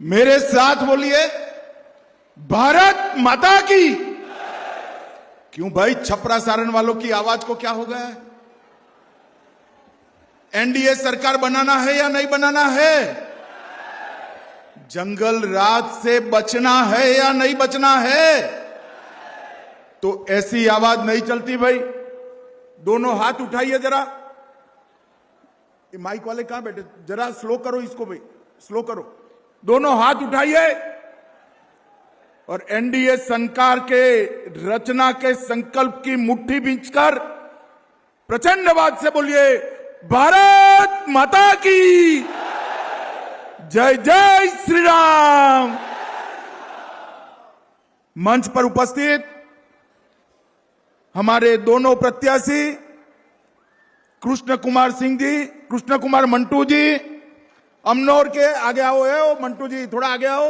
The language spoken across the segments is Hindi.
मेरे साथ बोलिए, भारत माता की। क्यों भाई, छपरा सारण वालों की आवाज को क्या हो गया है? एनडीए सरकार बनाना है या नहीं बनाना है? जंगल राज से बचना है या नहीं बचना है? तो ऐसी आवाज नहीं चलती भाई। दोनों हाथ उठाइए जरा। ये माइक वाले कहां बैठे? जरा स्लो करो इसको भाई, स्लो करो। दोनों हाथ उठाइए और एनडीए सरकार के रचना के संकल्प की मुट्ठी बींचकर प्रचंड आवाज से बोलिए, भारत माता की जय जय श्री राम। मंच पर उपस्थित हमारे दोनों प्रत्याशी कृष्ण कुमार सिंह जी, कृष्ण कुमार मंटू जी, अमनौर के आगे आओ है वो मंटू जी, थोड़ा आगे आओ।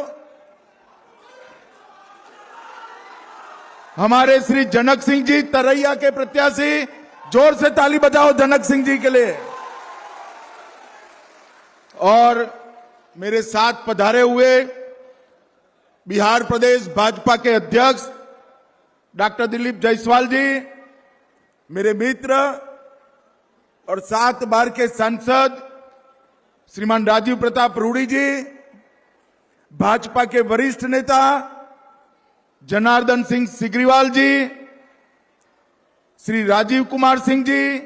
हमारे श्री जनक सिंह जी तरैया के प्रत्याशी, जोर से ताली बजाओ जनक सिंह जी के लिए। और मेरे साथ पधारे हुए बिहार प्रदेश भाजपा के अध्यक्ष डॉक्टर दिलीप जायसवाल जी, मेरे मित्र और 7 बार के सांसद श्रीमान राजीव प्रताप रूडी जी, भाजपा के वरिष्ठ नेता जनार्दन सिंह सिग्रीवाल जी, श्री राजीव कुमार सिंह जी,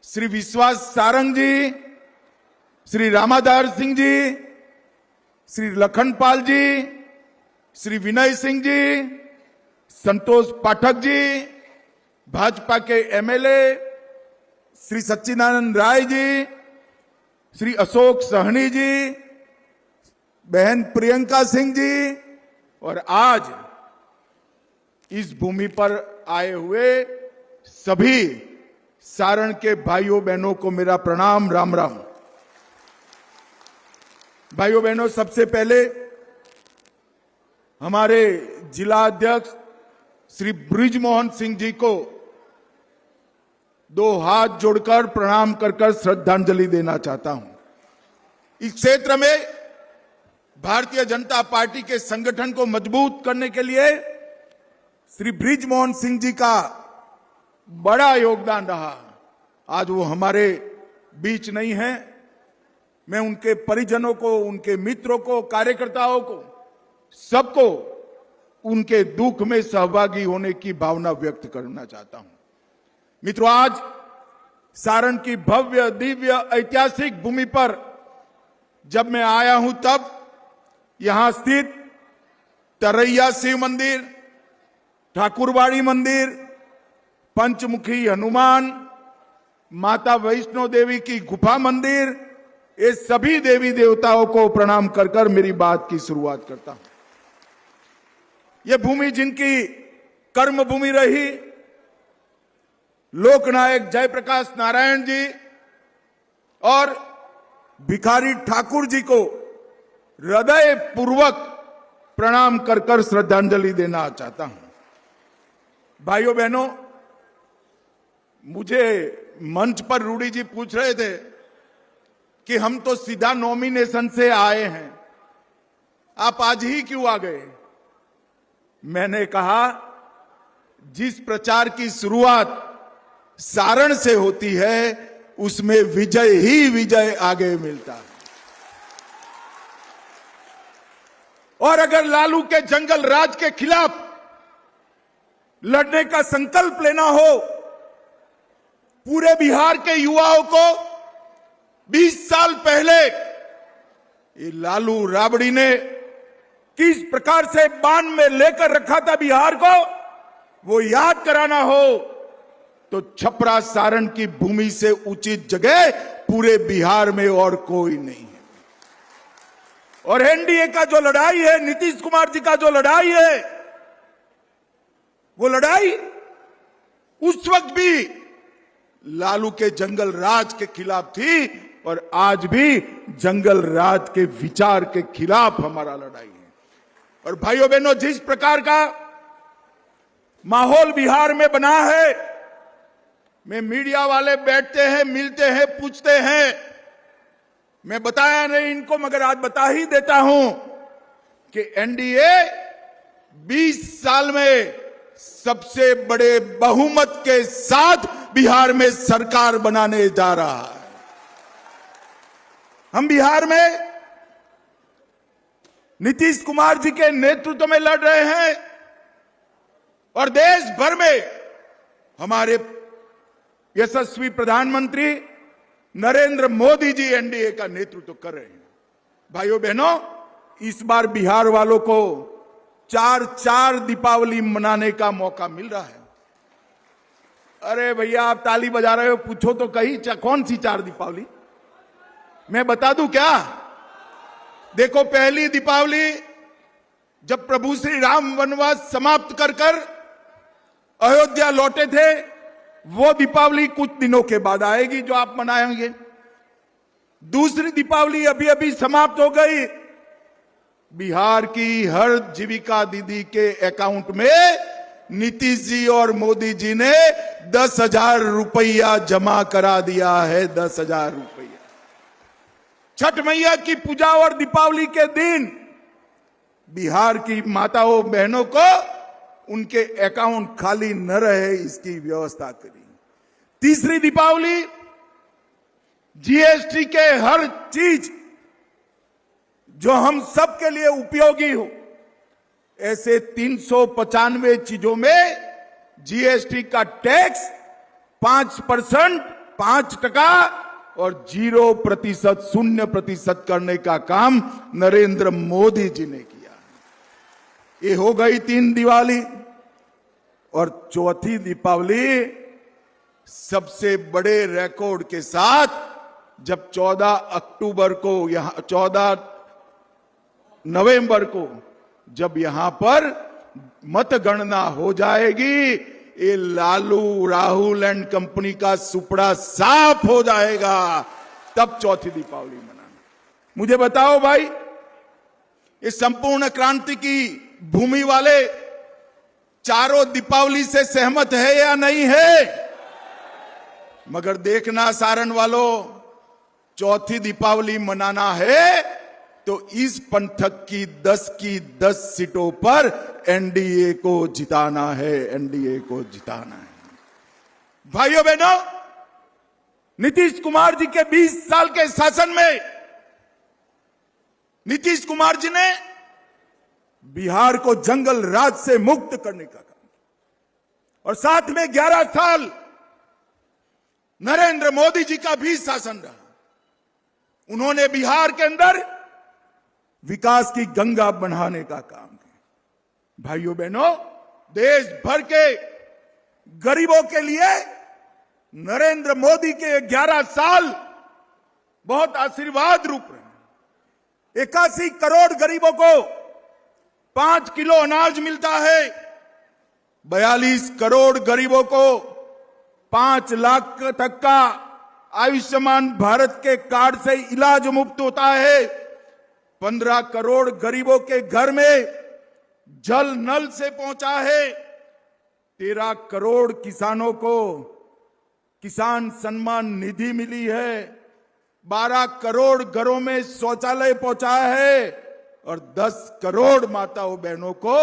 श्री विश्वास सारंग जी, श्री रामाधार सिंह जी, श्री लखनपाल जी, श्री विनय सिंह जी, संतोष पाठक जी, भाजपा के एमएलए श्री सच्चिदानंद राय जी, श्री अशोक सहनी जी, बहन प्रियंका सिंह जी, और आज इस भूमि पर आए हुए सभी सारण के भाइयों बहनों को मेरा प्रणाम, राम राम। भाइयों बहनों, सबसे पहले हमारे जिला अध्यक्ष श्री बृजमोहन सिंह जी को 2 हाथ जोड़कर प्रणाम कर श्रद्धांजलि देना चाहता हूं। इस क्षेत्र में भारतीय जनता पार्टी के संगठन को मजबूत करने के लिए श्री बृजमोहन सिंह जी का बड़ा योगदान रहा। आज वो हमारे बीच नहीं है। मैं उनके परिजनों को, उनके मित्रों को, कार्यकर्ताओं को, सबको उनके दुख में सहभागी होने की भावना व्यक्त करना चाहता हूं। मित्रों, आज सारण की भव्य दिव्य ऐतिहासिक भूमि पर जब मैं आया हूं, तब यहां स्थित तरैया शिव मंदिर, ठाकुरबाड़ी मंदिर, पंचमुखी हनुमान, माता वैष्णो देवी की गुफा मंदिर, ये सभी देवी देवताओं को प्रणाम कर मेरी बात की शुरुआत करता हूं। ये भूमि जिनकी कर्म भूमि रही, लोकनायक जयप्रकाश नारायण जी और भिखारी ठाकुर जी को हृदय पूर्वक प्रणाम कर श्रद्धांजलि देना चाहता हूं। भाइयों बहनों, मुझे मंच पर रूडी जी पूछ रहे थे कि हम तो सीधा नॉमिनेशन से आए हैं, आप आज ही क्यों आ गए? मैंने कहा, जिस प्रचार की शुरुआत सारण से होती है उसमें विजय ही विजय आगे मिलता है। और अगर लालू के जंगल राज के खिलाफ लड़ने का संकल्प लेना हो, पूरे बिहार के युवाओं को 20 साल पहले ये लालू राबड़ी ने किस प्रकार से बांध में लेकर रखा था बिहार को, वो याद कराना हो तो छपरा सारण की भूमि से उचित जगह पूरे बिहार में और कोई नहीं है। और एनडीए का जो लड़ाई है, नीतीश कुमार जी का जो लड़ाई है, वो लड़ाई उस वक्त भी लालू के जंगल राज के खिलाफ थी और आज भी जंगल राज के विचार के खिलाफ हमारा लड़ाई है। और भाइयों बहनों, जिस प्रकार का माहौल बिहार में बना है, मैं मीडिया वाले बैठते हैं, मिलते हैं, पूछते हैं, मैं बताया नहीं इनको, मगर आज बता ही देता हूं कि एनडीए 20 साल में सबसे बड़े बहुमत के साथ बिहार में सरकार बनाने जा रहा है। हम बिहार में नीतीश कुमार जी के नेतृत्व में लड़ रहे हैं और देश भर में हमारे यशस्वी प्रधानमंत्री नरेंद्र मोदी जी एनडीए का नेतृत्व कर रहे हैं। भाइयों बहनों, इस बार बिहार वालों को 4 दीपावली मनाने का मौका मिल रहा है। अरे भैया, आप ताली बजा रहे हो, पूछो तो कहीं कौन सी 4 दीपावली? मैं बता दूं क्या? देखो, पहली दीपावली जब प्रभु श्री राम वनवास समाप्त कर अयोध्या लौटे थे, वो दीपावली कुछ दिनों के बाद आएगी जो आप मनाएंगे। दूसरी दीपावली अभी अभी समाप्त हो गई। बिहार की हर जीविका दीदी के अकाउंट में नीतीश जी और मोदी जी ने 10,000 रुपया जमा करा दिया है। 10,000 रुपया। छठ मैया की पूजा और दीपावली के दिन बिहार की माताओं बहनों को उनके अकाउंट खाली न रहे, इसकी व्यवस्था करी। तीसरी दीपावली जीएसटी के हर चीज जो हम सब के लिए उपयोगी हो, ऐसे 395 चीजों में जीएसटी का टैक्स 5%, 5% और 0%, 0% करने का काम नरेंद्र मोदी जी ने किया। ये हो गई 3 दिवाली। और चौथी दीपावली सबसे बड़े रिकॉर्ड के साथ, जब 14 अक्टूबर को यहां 14 नवंबर को जब यहां पर मतगणना हो जाएगी, ये लालू राहुल एंड कंपनी का सुपड़ा साफ हो जाएगा, तब चौथी दीपावली मनाना। मुझे बताओ भाई, ये संपूर्ण क्रांति की भूमि वाले चारों दीपावली से सहमत है या नहीं है? मगर देखना सारण वालों, चौथी दीपावली मनाना है तो इस पंथक की 10 सीटों पर एनडीए को जिताना है। एनडीए को जिताना है। भाइयों बहनों, नीतीश कुमार जी के 20 साल के शासन में नीतीश कुमार जी ने बिहार को जंगल राज से मुक्त करने का काम, और साथ में 11 साल नरेंद्र मोदी जी का भी शासन रहा। उन्होंने बिहार के अंदर विकास की गंगा बढ़ाने का काम किया। भाइयों बहनों, देश भर के गरीबों के लिए नरेंद्र मोदी के 11 साल बहुत आशीर्वाद रूप रहे। 81 करोड़ गरीबों को 5 किलो अनाज मिलता है। 42 करोड़ गरीबों को 5 लाख तक का आयुष्मान भारत के कार्ड से इलाज मुफ्त होता है। 15 करोड़ गरीबों के घर में जल नल से पहुंचा है। 13 करोड़ किसानों को किसान सम्मान निधि मिली है। 12 करोड़ घरों में शौचालय पहुंचा है और 10 करोड़ माताओं बहनों को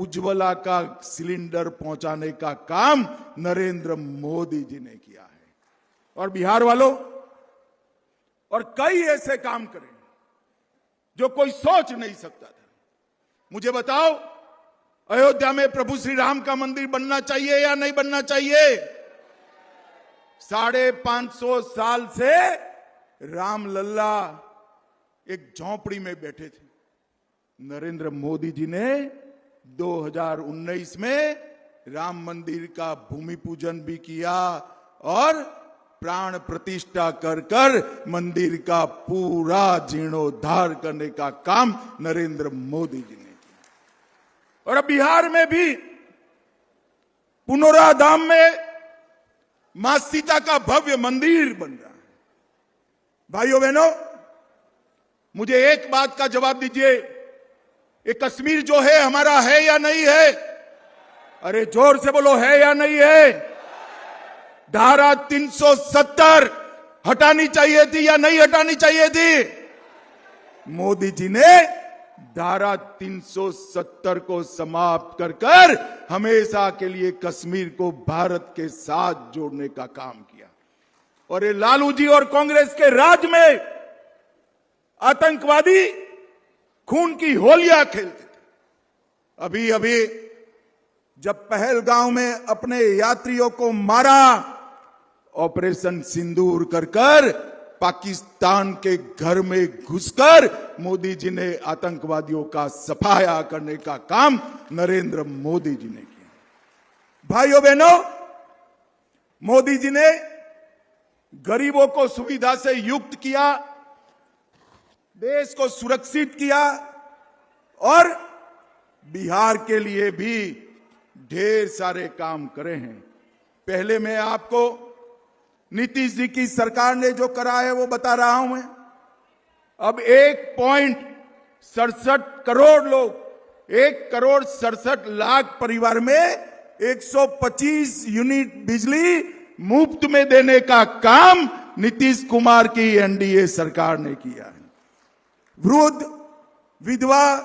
उज्ज्वला का सिलेंडर पहुंचाने का काम नरेंद्र मोदी जी ने किया है। और बिहार वालों, और कई ऐसे काम करें जो कोई सोच नहीं सकता था। मुझे बताओ, अयोध्या में प्रभु श्री राम का मंदिर बनना चाहिए या नहीं बनना चाहिए? 550 साल से राम लल्ला एक झोंपड़ी में बैठे थे। नरेंद्र मोदी जी ने 2019 में राम मंदिर का भूमि पूजन भी किया और प्राण प्रतिष्ठा कर मंदिर का पूरा जीर्णोद्धार करने का काम नरेंद्र मोदी जी ने किया। और अब बिहार में भी पुनौरा धाम में मां सीता का भव्य मंदिर बन रहा है। भाइयों बहनों, मुझे एक बात का जवाब दीजिए, ये कश्मीर जो है हमारा है या नहीं है? अरे जोर से बोलो, है या नहीं है? धारा 370 हटानी चाहिए थी या नहीं हटानी चाहिए थी? मोदी जी ने धारा 370 को समाप्त कर हमेशा के लिए कश्मीर को भारत के साथ जोड़ने का काम किया। और ये लालू जी और कांग्रेस के राज में आतंकवादी खून की होलियां खेलते थे। अभी अभी जब पहलगांव में अपने यात्रियों को मारा, ऑपरेशन सिंदूर कर पाकिस्तान के घर में घुसकर मोदी जी ने आतंकवादियों का सफाया करने का काम नरेंद्र मोदी जी ने किया। भाइयों बहनों, मोदी जी ने गरीबों को सुविधा से युक्त किया, देश को सुरक्षित किया और बिहार के लिए भी ढेर सारे काम करे हैं। पहले मैं आपको नीतीश जी की सरकार ने जो करा है वो बता रहा हूं मैं। अब 1.67 करोड़ लोग, 1,67,00,000 परिवार में 125 यूनिट बिजली मुफ्त में देने का काम नीतीश कुमार की एनडीए सरकार ने किया है। वृद्ध, विधवा,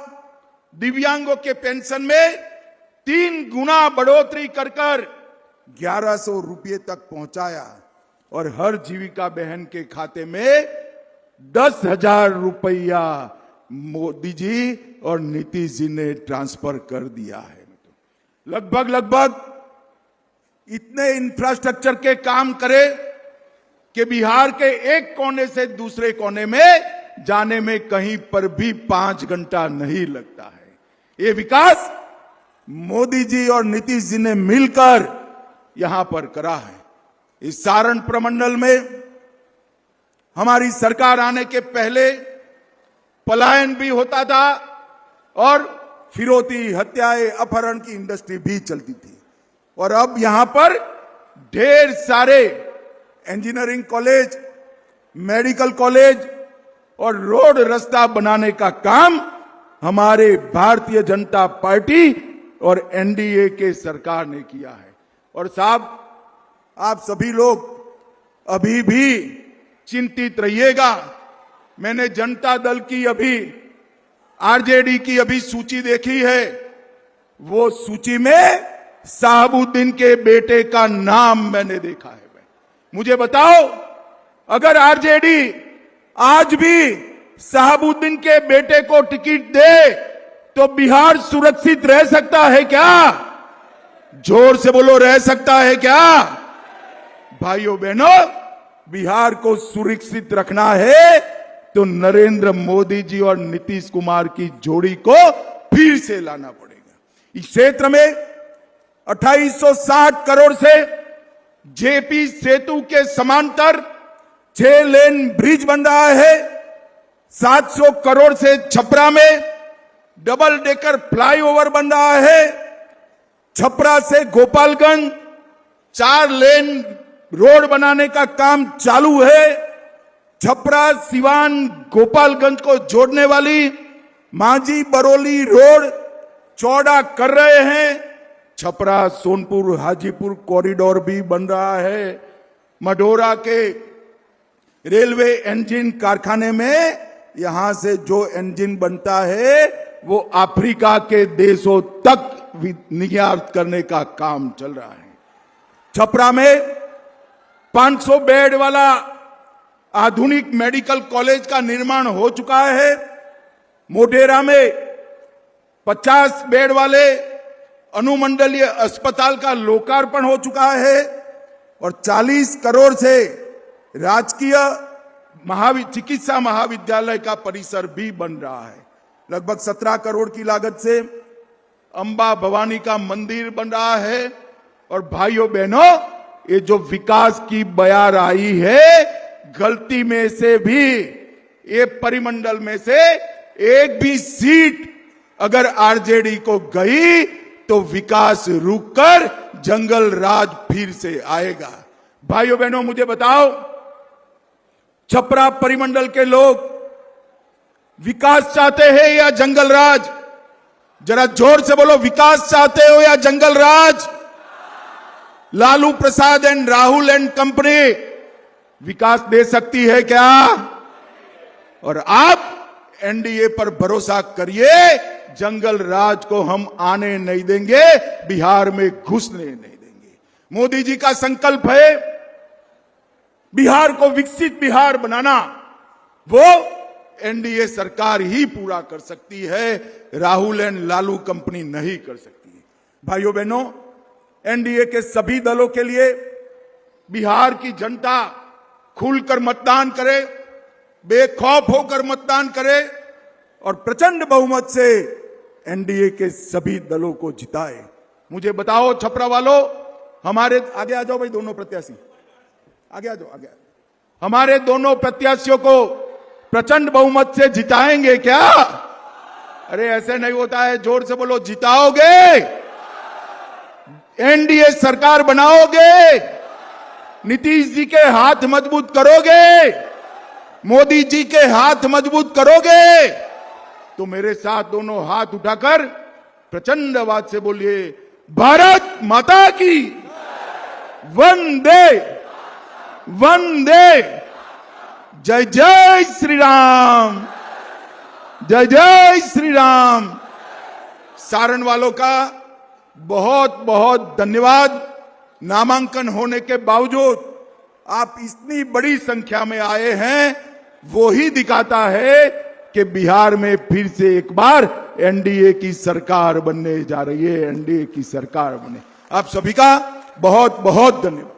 दिव्यांगों के पेंशन में 3 गुना बढ़ोतरी कर 1100 रुपये तक पहुंचाया और हर जीविका बहन के खाते में 10,000 रुपया मोदी जी और नीतीश जी ने ट्रांसफर कर दिया है। लगभग इतने इंफ्रास्ट्रक्चर के काम करे कि बिहार के एक कोने से दूसरे कोने में जाने में कहीं पर भी 5 घंटा नहीं लगता है। ये विकास मोदी जी और नीतीश जी ने मिलकर यहां पर करा है। इस सारण प्रमंडल में हमारी सरकार आने के पहले पलायन भी होता था और फिरौती, हत्याएं, अपहरण की इंडस्ट्री भी चलती थी। और अब यहां पर ढेर सारे इंजीनियरिंग कॉलेज, मेडिकल कॉलेज और रोड रास्ता बनाने का काम हमारे भारतीय जनता पार्टी और एनडीए के सरकार ने किया है। और साहब, आप सभी लोग अभी भी चिंतित रहिएगा। मैंने जनता दल की अभी, आरजेडी की अभी सूची देखी है। वो सूची में शहाबुद्दीन के बेटे का नाम मैंने देखा है। मुझे बताओ, अगर आरजेडी आज भी शहाबुद्दीन के बेटे को टिकट दे तो बिहार सुरक्षित रह सकता है क्या? जोर से बोलो, रह सकता है क्या? भाइयों बहनों, बिहार को सुरक्षित रखना है तो नरेंद्र मोदी जी और नीतीश कुमार की जोड़ी को फिर से लाना पड़ेगा। इस क्षेत्र में 2860 करोड़ से जेपी सेतु के समांतर 6 लेन ब्रिज बन रहा है। 700 करोड़ से छपरा में डबल डेकर फ्लाईओवर बन रहा है। छपरा से गोपालगंज 4 लेन रोड बनाने का काम चालू है। छपरा, सिवान, गोपालगंज को जोड़ने वाली मांझी बरौली रोड चौड़ा कर रहे हैं। छपरा, सोनपुर, हाजीपुर कॉरिडोर भी बन रहा है। मढोरा के रेलवे इंजन कारखाने में यहां से जो इंजन बनता है वो अफ्रीका के देशों तक निर्यात करने का काम चल रहा है। छपरा में 500 बेड वाला आधुनिक मेडिकल कॉलेज का निर्माण हो चुका है। मोढेरा में 50 बेड वाले अनुमंडलीय अस्पताल का लोकार्पण हो चुका है और 40 करोड़ से राजकीय चिकित्सा महाविद्यालय का परिसर भी बन रहा है। लगभग 17 करोड़ की लागत से अंबा भवानी का मंदिर बन रहा है। और भाइयों बहनों, ये जो विकास की बयार आई है, गलती में से भी ये परिमंडल में से एक भी सीट अगर आरजेडी को गई तो विकास रुककर जंगल राज फिर से आएगा। भाइयों बहनों, मुझे बताओ, छपरा परिमंडल के लोग विकास चाहते हैं या जंगल राज? जरा जोर से बोलो, विकास चाहते हो या जंगल राज? Lalu Prasad and Rahul and company विकास दे सकती है क्या? और आप एनडीए पर भरोसा करिए, जंगल राज को हम आने नहीं देंगे, बिहार में घुसने नहीं देंगे। मोदी जी का संकल्प है बिहार को विकसित बिहार बनाना, वो एनडीए सरकार ही पूरा कर सकती है, राहुल एंड लालू कंपनी नहीं कर सकती है। भाइयों बहनों, एनडीए के सभी दलों के लिए बिहार की जनता खुलकर मतदान करे, बेखौफ होकर मतदान करे और प्रचंड बहुमत से एनडीए के सभी दलों को जिताए। मुझे बताओ छपरा वालों, हमारे आगे आ जाओ भाई, दोनों प्रत्याशी आगे आ जाओ, आगे हमारे दोनों प्रत्याशियों को प्रचंड बहुमत से जिताएंगे क्या? अरे ऐसे नहीं होता है, जोर से बोलो, जिताओगे? एनडीए सरकार बनाओगे? नीतीश जी के हाथ मजबूत करोगे? मोदी जी के हाथ मजबूत करोगे? तो मेरे साथ दोनों हाथ उठाकर प्रचंड आवाज से बोलिए, भारत माता की वंदे वंदे, जय जय श्री राम, जय जय श्री राम। सारण वालों का बहुत बहुत धन्यवाद। नामांकन होने के बावजूद आप इतनी बड़ी संख्या में आए हैं, वो ही दिखाता है कि बिहार में फिर से एक बार एनडीए की सरकार बनने जा रही है, एनडीए की सरकार बने। आप सभी का बहुत बहुत धन्यवाद।